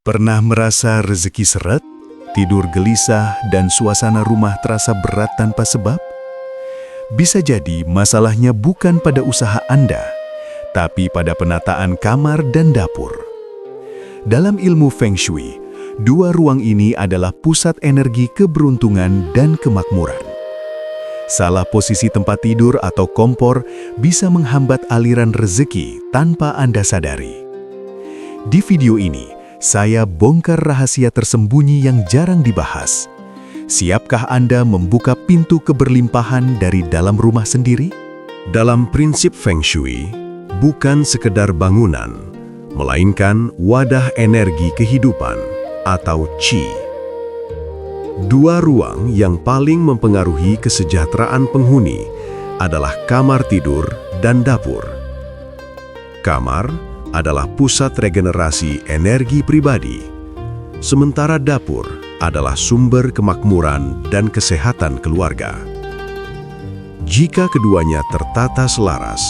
Pernah merasa rezeki seret, tidur gelisah, dan suasana rumah terasa berat tanpa sebab? Bisa jadi masalahnya bukan pada usaha Anda, tapi pada penataan kamar dan dapur. Dalam ilmu Feng Shui, dua ruang ini adalah pusat energi keberuntungan dan kemakmuran. Salah posisi tempat tidur atau kompor bisa menghambat aliran rezeki tanpa Anda sadari. Di video ini, saya bongkar rahasia tersembunyi yang jarang dibahas. Siapkah Anda membuka pintu keberlimpahan dari dalam rumah sendiri? Dalam prinsip Feng Shui, bukan sekedar bangunan, melainkan wadah energi kehidupan atau Qi. Dua ruang yang paling mempengaruhi kesejahteraan penghuni adalah kamar tidur dan dapur. Kamar adalah pusat regenerasi energi pribadi, sementara dapur adalah sumber kemakmuran dan kesehatan keluarga. Jika keduanya tertata selaras,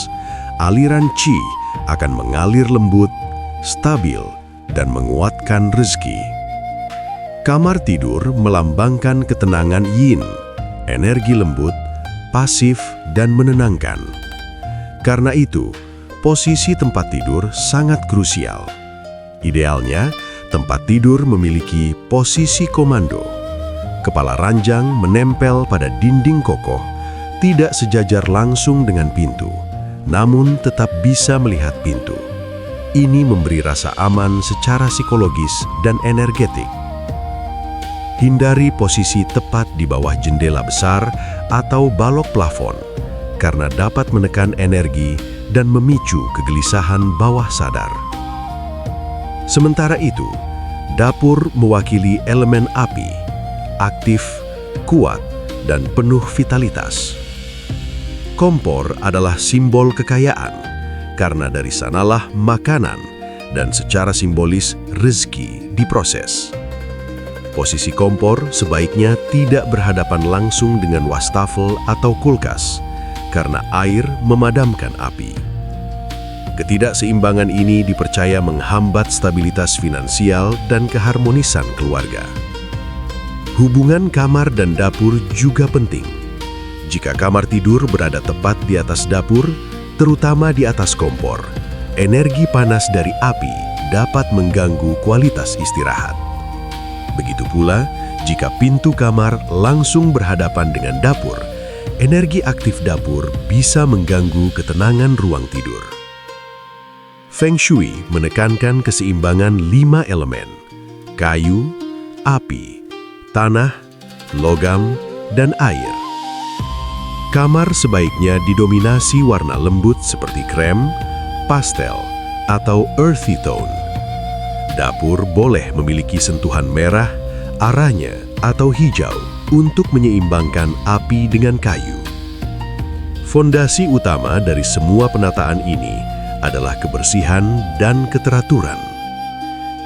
aliran Qi akan mengalir lembut, stabil, dan menguatkan rezeki. Kamar tidur melambangkan ketenangan Yin, energi lembut, pasif, dan menenangkan. Karena itu, posisi tempat tidur sangat krusial. Idealnya, tempat tidur memiliki posisi komando. Kepala ranjang menempel pada dinding kokoh, tidak sejajar langsung dengan pintu, namun tetap bisa melihat pintu. Ini memberi rasa aman secara psikologis dan energetik. Hindari posisi tepat di bawah jendela besar atau balok plafon, karena dapat menekan energi dan memicu kegelisahan bawah sadar. Sementara itu, dapur mewakili elemen api, aktif, kuat, dan penuh vitalitas. Kompor adalah simbol kekayaan, karena dari sanalah makanan dan secara simbolis rezeki diproses. Posisi kompor sebaiknya tidak berhadapan langsung dengan wastafel atau kulkas, karena air memadamkan api. Ketidakseimbangan ini dipercaya menghambat stabilitas finansial dan keharmonisan keluarga. Hubungan kamar dan dapur juga penting. Jika kamar tidur berada tepat di atas dapur, terutama di atas kompor, energi panas dari api dapat mengganggu kualitas istirahat. Begitu pula, jika pintu kamar langsung berhadapan dengan dapur, energi aktif dapur bisa mengganggu ketenangan ruang tidur. Feng Shui menekankan keseimbangan 5 elemen: kayu, api, tanah, logam, dan air. Kamar sebaiknya didominasi warna lembut seperti krem, pastel, atau earthy tone. Dapur boleh memiliki sentuhan merah, aranya, atau hijau untuk menyeimbangkan api dengan kayu. Fondasi utama dari semua penataan ini adalah kebersihan dan keteraturan.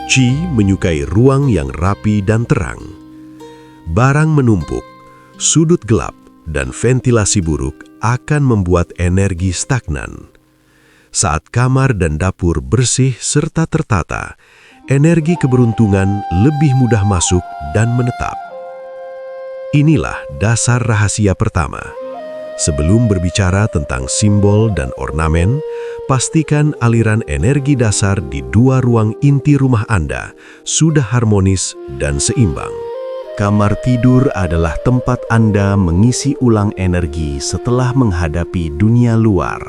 Qi menyukai ruang yang rapi dan terang. Barang menumpuk, sudut gelap, dan ventilasi buruk akan membuat energi stagnan. Saat kamar dan dapur bersih serta tertata, energi keberuntungan lebih mudah masuk dan menetap. Inilah dasar rahasia pertama. Sebelum berbicara tentang simbol dan ornamen, pastikan aliran energi dasar di dua ruang inti rumah Anda sudah harmonis dan seimbang. Kamar tidur adalah tempat Anda mengisi ulang energi setelah menghadapi dunia luar.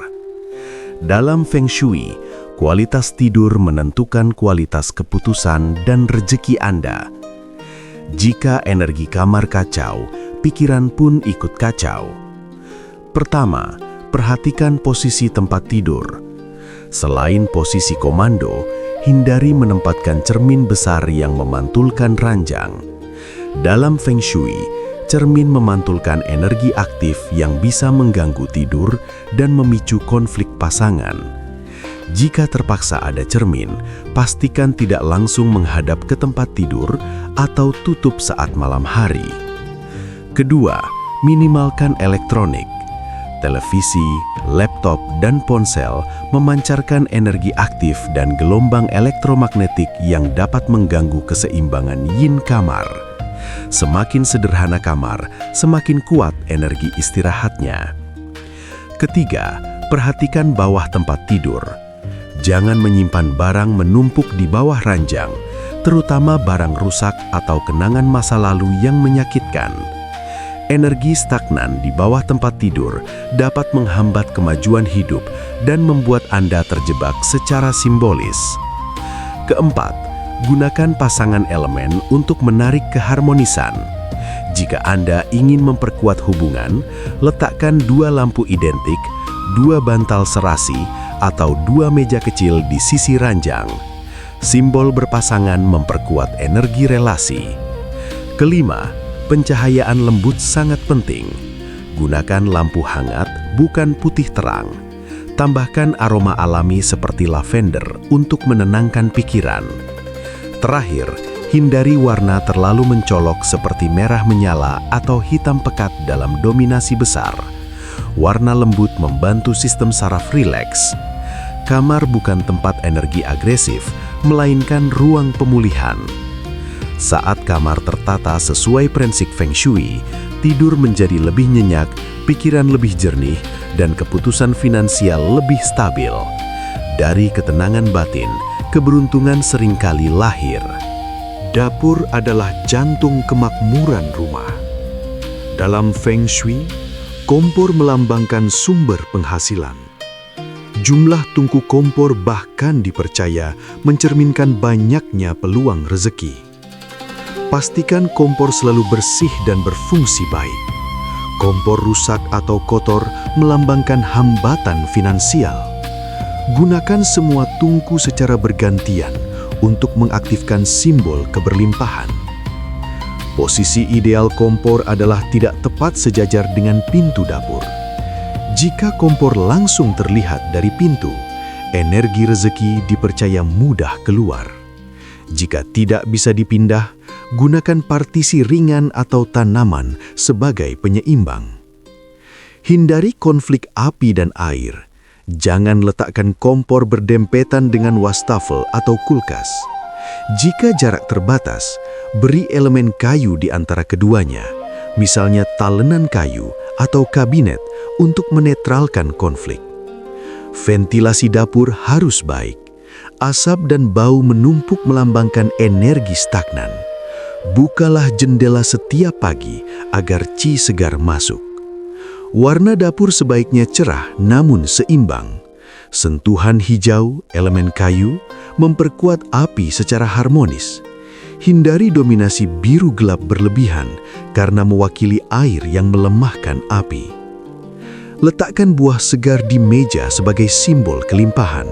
Dalam Feng Shui, kualitas tidur menentukan kualitas keputusan dan rezeki Anda. Jika energi kamar kacau, pikiran pun ikut kacau. Pertama, perhatikan posisi tempat tidur. Selain posisi komando, hindari menempatkan cermin besar yang memantulkan ranjang. Dalam Feng Shui, cermin memantulkan energi aktif yang bisa mengganggu tidur dan memicu konflik pasangan. Jika terpaksa ada cermin, pastikan tidak langsung menghadap ke tempat tidur atau tutup saat malam hari. Kedua, minimalkan elektronik. Televisi, laptop, dan ponsel memancarkan energi aktif dan gelombang elektromagnetik yang dapat mengganggu keseimbangan yin kamar. Semakin sederhana kamar, semakin kuat energi istirahatnya. Ketiga, perhatikan bawah tempat tidur. Jangan menyimpan barang menumpuk di bawah ranjang, terutama barang rusak atau kenangan masa lalu yang menyakitkan. Energi stagnan di bawah tempat tidur dapat menghambat kemajuan hidup dan membuat Anda terjebak secara simbolis. Keempat, gunakan pasangan elemen untuk menarik keharmonisan. Jika Anda ingin memperkuat hubungan, letakkan 2 lampu identik, 2 bantal serasi, atau 2 meja kecil di sisi ranjang. Simbol berpasangan memperkuat energi relasi. Kelima, pencahayaan lembut sangat penting. Gunakan lampu hangat, bukan putih terang. Tambahkan aroma alami seperti lavender untuk menenangkan pikiran. Terakhir, hindari warna terlalu mencolok seperti merah menyala atau hitam pekat dalam dominasi besar. Warna lembut membantu sistem saraf rileks. Kamar bukan tempat energi agresif, melainkan ruang pemulihan. Saat kamar tertata sesuai prinsip Feng Shui, tidur menjadi lebih nyenyak, pikiran lebih jernih, dan keputusan finansial lebih stabil. Dari ketenangan batin, keberuntungan seringkali lahir. Dapur adalah jantung kemakmuran rumah. Dalam Feng Shui, kompor melambangkan sumber penghasilan. Jumlah tungku kompor bahkan dipercaya mencerminkan banyaknya peluang rezeki. Pastikan kompor selalu bersih dan berfungsi baik. Kompor rusak atau kotor melambangkan hambatan finansial. Gunakan semua tungku secara bergantian untuk mengaktifkan simbol keberlimpahan. Posisi ideal kompor adalah tidak tepat sejajar dengan pintu dapur. Jika kompor langsung terlihat dari pintu, energi rezeki dipercaya mudah keluar. Jika tidak bisa dipindah, gunakan partisi ringan atau tanaman sebagai penyeimbang. Hindari konflik api dan air. Jangan letakkan kompor berdempetan dengan wastafel atau kulkas. Jika jarak terbatas, beri elemen kayu di antara keduanya, misalnya talenan kayu atau kabinet untuk menetralkan konflik. Ventilasi dapur harus baik. Asap dan bau menumpuk melambangkan energi stagnan. Bukalah jendela setiap pagi agar qi segar masuk. Warna dapur sebaiknya cerah namun seimbang. Sentuhan hijau, elemen kayu, memperkuat api secara harmonis. Hindari dominasi biru gelap berlebihan karena mewakili air yang melemahkan api. Letakkan buah segar di meja sebagai simbol kelimpahan.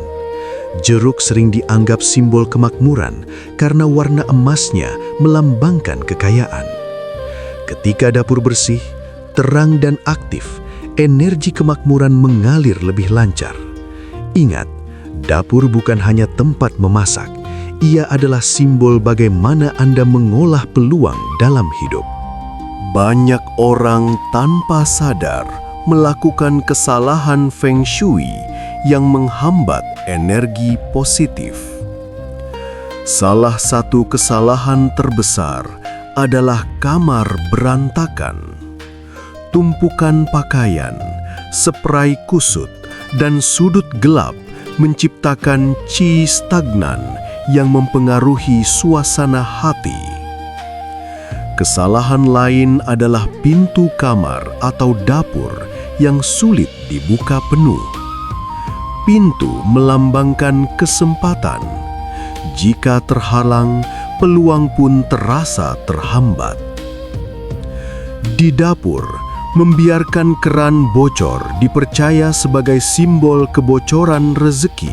Jeruk sering dianggap simbol kemakmuran karena warna emasnya melambangkan kekayaan. Ketika dapur bersih, terang dan aktif, energi kemakmuran mengalir lebih lancar. Ingat, dapur bukan hanya tempat memasak, ia adalah simbol bagaimana Anda mengolah peluang dalam hidup. Banyak orang tanpa sadar melakukan kesalahan Feng Shui yang menghambat energi positif. Salah satu kesalahan terbesar adalah kamar berantakan. Tumpukan pakaian, spray kusut, dan sudut gelap menciptakan qi stagnan yang mempengaruhi suasana hati. Kesalahan lain adalah pintu kamar atau dapur yang sulit dibuka penuh. Pintu melambangkan kesempatan. Jika terhalang, peluang pun terasa terhambat. Di dapur, membiarkan keran bocor dipercaya sebagai simbol kebocoran rezeki.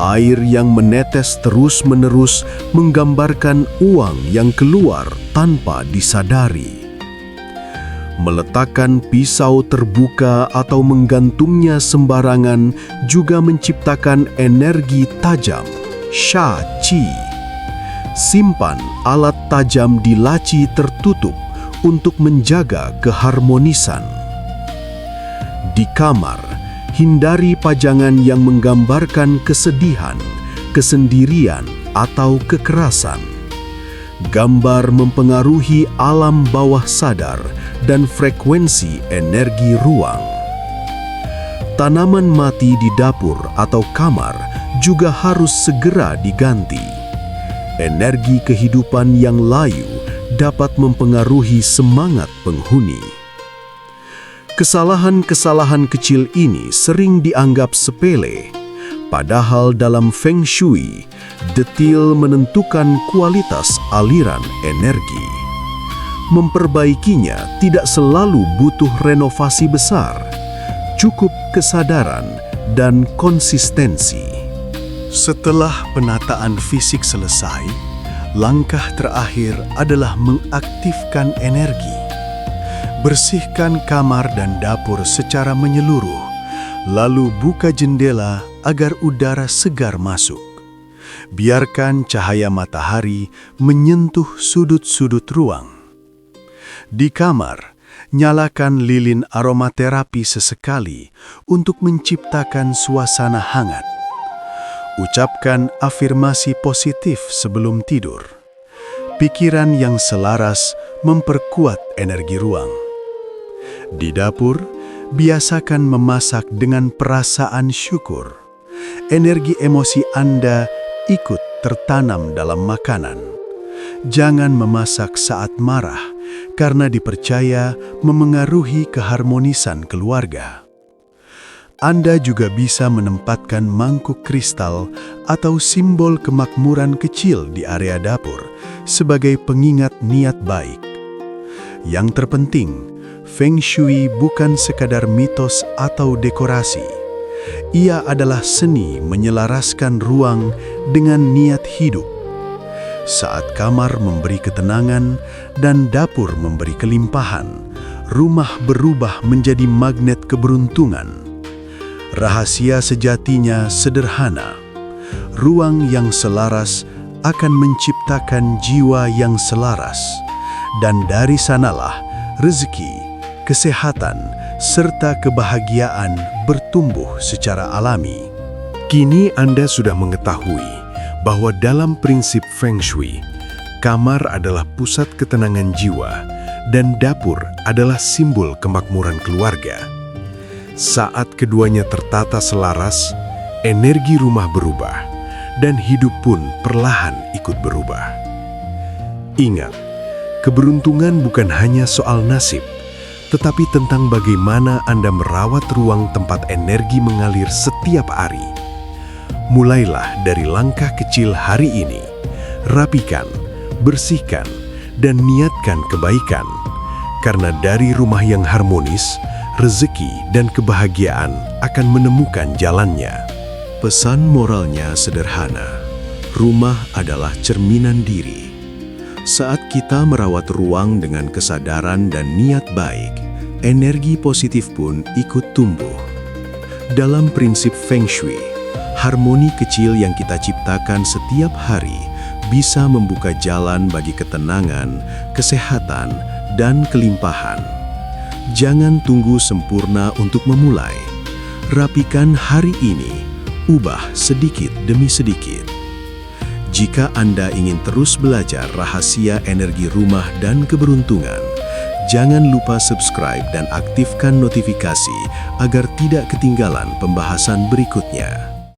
Air yang menetes terus-menerus menggambarkan uang yang keluar tanpa disadari. Meletakkan pisau terbuka atau menggantungnya sembarangan juga menciptakan energi tajam, sha qi. Simpan alat tajam di laci tertutup untuk menjaga keharmonisan. Di kamar, hindari pajangan yang menggambarkan kesedihan, kesendirian, atau kekerasan. Gambar mempengaruhi alam bawah sadar dan frekuensi energi ruang. Tanaman mati di dapur atau kamar juga harus segera diganti. Energi kehidupan yang layu dapat mempengaruhi semangat penghuni. Kesalahan-kesalahan kecil ini sering dianggap sepele, padahal dalam Feng Shui, detil menentukan kualitas aliran energi. Memperbaikinya tidak selalu butuh renovasi besar, cukup kesadaran dan konsistensi. Setelah penataan fisik selesai, langkah terakhir adalah mengaktifkan energi. Bersihkan kamar dan dapur secara menyeluruh, lalu buka jendela agar udara segar masuk. Biarkan cahaya matahari menyentuh sudut-sudut ruang. Di kamar, nyalakan lilin aromaterapi sesekali untuk menciptakan suasana hangat. Ucapkan afirmasi positif sebelum tidur. Pikiran yang selaras memperkuat energi ruang. Di dapur, biasakan memasak dengan perasaan syukur. Energi emosi Anda ikut tertanam dalam makanan. Jangan memasak saat marah, karena dipercaya memengaruhi keharmonisan keluarga. Anda juga bisa menempatkan mangkuk kristal atau simbol kemakmuran kecil di area dapur sebagai pengingat niat baik. Yang terpenting, Feng Shui bukan sekadar mitos atau dekorasi. Ia adalah seni menyelaraskan ruang dengan niat hidup. Saat kamar memberi ketenangan dan dapur memberi kelimpahan, rumah berubah menjadi magnet keberuntungan. Rahasia sejatinya sederhana. Ruang yang selaras akan menciptakan jiwa yang selaras, dan dari sanalah rezeki, kesehatan, serta kebahagiaan bertumbuh secara alami. Kini Anda sudah mengetahui bahwa dalam prinsip Feng Shui, kamar adalah pusat ketenangan jiwa dan dapur adalah simbol kemakmuran keluarga. Saat keduanya tertata selaras, energi rumah berubah dan hidup pun perlahan ikut berubah. Ingat, keberuntungan bukan hanya soal nasib, tetapi tentang bagaimana Anda merawat ruang tempat energi mengalir setiap hari. Mulailah dari langkah kecil hari ini. Rapikan, bersihkan, dan niatkan kebaikan. Karena dari rumah yang harmonis, rezeki dan kebahagiaan akan menemukan jalannya. Pesan moralnya sederhana. Rumah adalah cerminan diri. Saat kita merawat ruang dengan kesadaran dan niat baik, energi positif pun ikut tumbuh. Dalam prinsip Feng Shui, harmoni kecil yang kita ciptakan setiap hari bisa membuka jalan bagi ketenangan, kesehatan, dan kelimpahan. Jangan tunggu sempurna untuk memulai. Rapikan hari ini, ubah sedikit demi sedikit. Jika Anda ingin terus belajar rahasia energi rumah dan keberuntungan, jangan lupa subscribe dan aktifkan notifikasi agar tidak ketinggalan pembahasan berikutnya.